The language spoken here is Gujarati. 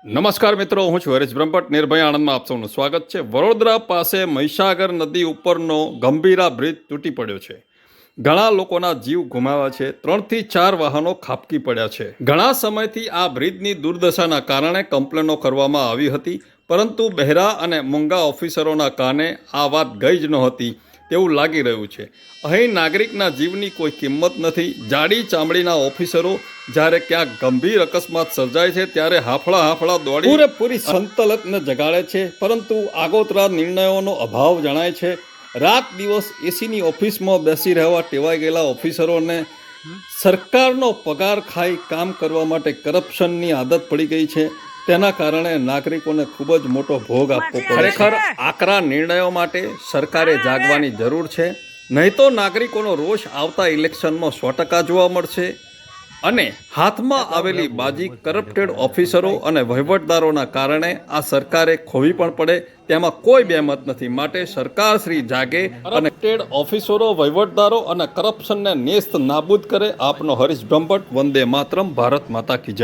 નમસ્કાર મિત્રો, હું છું હરીશ બ્રહ્મભટ્ટ. નિર્ભય આણંદમાં આપ સૌનું સ્વાગત છે. વડોદરા પાસે મહીસાગર નદી ઉપરનો ગંભીરા બ્રિજ તૂટી પડ્યો છે. ઘણા લોકોના જીવ ગુમાવ્યા છે. 3 થી 4 વાહનો ખાબકી પડ્યા છે. ઘણા સમયથી આ બ્રિજની દુર્દશાના કારણે કમ્પ્લેનો કરવામાં આવી હતી, પરંતુ બહેરા અને મોંઘા ઓફિસરોના કાને આ વાત ગઈ જ નહોતી તેવું લાગી રહ્યું છે. અહીં નાગરિકના જીવની કોઈ કિંમત નથી. જાડી ચામડીના ઓફિસરો જ્યારે ક્યાંક ગંભીર અકસ્માત સર્જાય છે ત્યારે હાફળા દોડી પૂરેપૂરી સંતલતને જગાડે છે, પરંતુ આગોતરા નિર્ણયોનો અભાવ જણાય છે. રાત દિવસ એસીની ઓફિસમાં બેસી રહેવા ટેવાઈ ગયેલા ઓફિસરોને સરકારનો પગાર ખાઈ કામ કરવા માટે કરપ્શનની આદત પડી ગઈ છે. તેના કારણે નાગરિકોને ખૂબ જ મોટો ભોગ આપવો પડે. ખરેખર આકરા નિર્ણયો માટે સરકારે જાગવાની જરૂર છે, નહીં તો નાગરિકોનો રોષ આવતા ઇલેક્શનમાં 100% જોવા મળશે અને હાથમાં આવેલી બાજી કરપ્ટેડ ઓફિસરો અને વહીવટદારોના કારણે આ સરકારે ખોવી પણ પડે, તેમાં કોઈ બેમત નથી. માટે સરકાર શ્રી જાગે અને કરપ્ટેડ ઓફિસરો, વહીવટદારો અને કરપ્શનને નેસ્ત નાબૂદ કરે. આપનો હરીશ બ્રહ્મભટ્ટ. વંદે માતરમ. ભારત માતા કી જય.